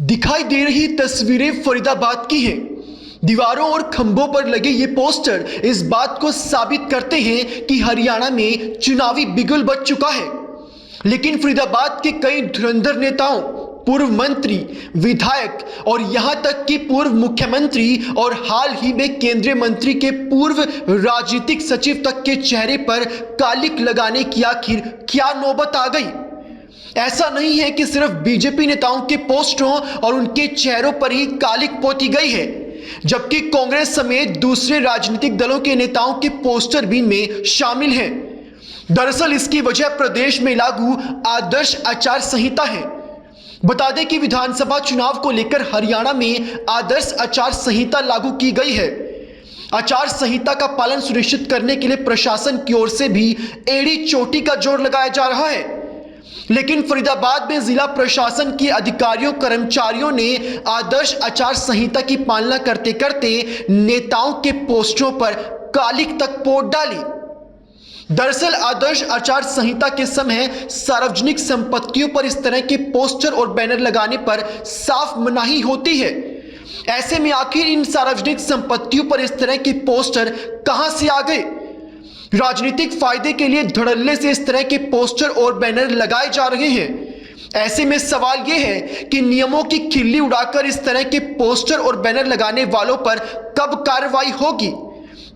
दिखाई दे रही तस्वीरें फरीदाबाद की हैं। दीवारों और खंभों पर लगे ये पोस्टर इस बात को साबित करते हैं कि हरियाणा में चुनावी बिगुल बज चुका है। लेकिन फरीदाबाद के कई धुरंधर नेताओं, पूर्व मंत्री, विधायक और यहां तक कि पूर्व मुख्यमंत्री और हाल ही में केंद्रीय मंत्री के पूर्व राजनीतिक सचिव तक के चेहरे पर कालिक लगाने की आखिर क्या नौबत आ गई। ऐसा नहीं है कि सिर्फ बीजेपी नेताओं के पोस्टरों और उनके चेहरों पर ही कालिक पोती गई है, जबकि कांग्रेस समेत दूसरे राजनीतिक दलों के नेताओं के पोस्टर भी इनमें शामिल हैं। दरअसल इसकी वजह प्रदेश में लागू आदर्श आचार संहिता है। बता दें कि विधानसभा चुनाव को लेकर हरियाणा में आदर्श आचार संहिता लागू की गई है। आचार संहिता का पालन सुनिश्चित करने के लिए प्रशासन की ओर से भी एड़ी चोटी का जोर लगाया जा रहा है। लेकिन फरीदाबाद में जिला प्रशासन के अधिकारियों कर्मचारियों ने आदर्श आचार संहिता की पालना करते करते नेताओं के पोस्टरों पर कालिक तक पोत डाली। दरअसल आदर्श आचार संहिता के समय सार्वजनिक संपत्तियों पर इस तरह के पोस्टर और बैनर लगाने पर साफ मनाही होती है। ऐसे में आखिर इन सार्वजनिक संपत्तियों पर इस तरह के पोस्टर कहां से आ गए? राजनीतिक फायदे के लिए धड़ल्ले से इस तरह के पोस्टर और बैनर लगाए जा रहे हैं। ऐसे में सवाल यह है कि नियमों की खिल्ली उड़ाकर इस तरह के पोस्टर और बैनर लगाने वालों पर कब कार्रवाई होगी?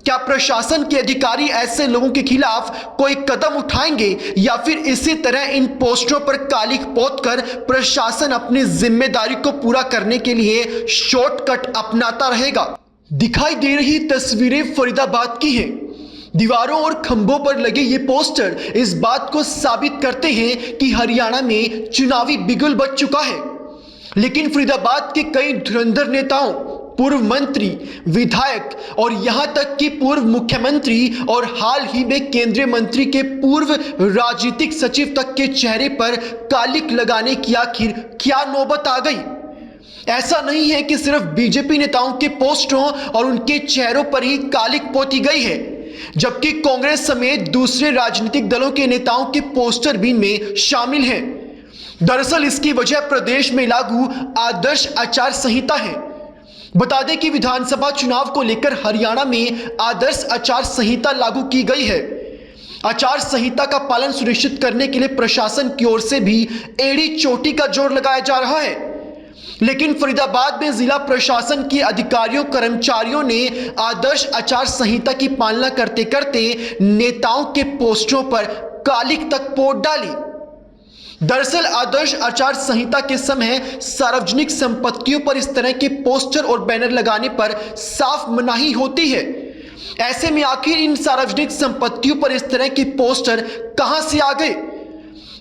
क्या प्रशासन के अधिकारी ऐसे लोगों के खिलाफ कोई कदम उठाएंगे या फिर इसी तरह इन पोस्टरों पर कालिक पोतकर प्रशासन अपनी जिम्मेदारी को पूरा करने के लिए शॉर्टकट अपनाता रहेगा? दिखाई दे रही तस्वीरें फरीदाबाद की हैं। दीवारों और खंभों पर लगे ये पोस्टर इस बात को साबित करते हैं कि हरियाणा में चुनावी बिगुल बज चुका है। लेकिन फरीदाबाद के कई धुरंधर नेताओं, पूर्व मंत्री, विधायक और यहां तक कि पूर्व मुख्यमंत्री और हाल ही में केंद्रीय मंत्री के पूर्व राजनीतिक सचिव तक के चेहरे पर कालिक लगाने की आखिर क्या नौबत आ गई? ऐसा नहीं है कि सिर्फ बीजेपी नेताओं के पोस्टरों और उनके चेहरों पर ही कालिक पोती गई है, जबकि कांग्रेस समेत दूसरे राजनीतिक दलों के नेताओं के पोस्टर भी इनमें शामिल हैं। दरअसल इसकी वजह प्रदेश में लागू आदर्श आचार संहिता है। बता दें कि विधानसभा चुनाव को लेकर हरियाणा में आदर्श आचार संहिता लागू की गई है। आचार संहिता का पालन सुनिश्चित करने के लिए प्रशासन की ओर से भी एड़ी चोटी का जोर लगाया जा रहा है। लेकिन फरीदाबाद में जिला प्रशासन के अधिकारियों कर्मचारियों ने आदर्श आचार संहिता की पालना करते करते नेताओं के पोस्टरों पर कालिक तक पोत डाली। दरअसल आदर्श आचार संहिता के समय सार्वजनिक संपत्तियों पर इस तरह के पोस्टर और बैनर लगाने पर साफ मनाही होती है। ऐसे में आखिर इन सार्वजनिक संपत्तियों पर इस तरह के पोस्टर कहां से आ गए?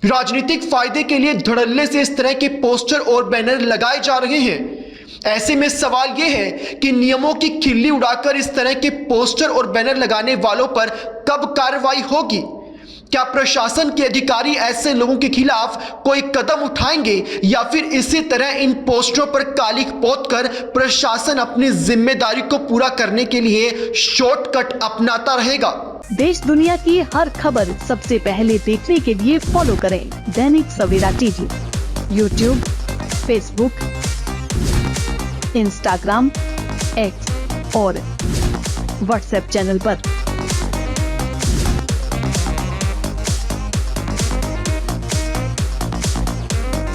राजनीतिक फायदे के लिए धड़ल्ले से इस तरह के पोस्टर और बैनर लगाए जा रहे हैं। ऐसे में सवाल यह है कि नियमों की खिल्ली उड़ाकर इस तरह के पोस्टर और बैनर लगाने वालों पर कब कार्रवाई होगी? क्या प्रशासन के अधिकारी ऐसे लोगों के खिलाफ कोई कदम उठाएंगे या फिर इसी तरह इन पोस्टरों पर कालिक पोतकर प्रशासन अपनी जिम्मेदारी को पूरा करने के लिए शॉर्टकट अपनाता रहेगा? देश दुनिया की हर खबर सबसे पहले देखने के लिए फॉलो करें Dainik Savera TV, YouTube, Facebook, Instagram, X और व्हाट्सएप चैनल पर।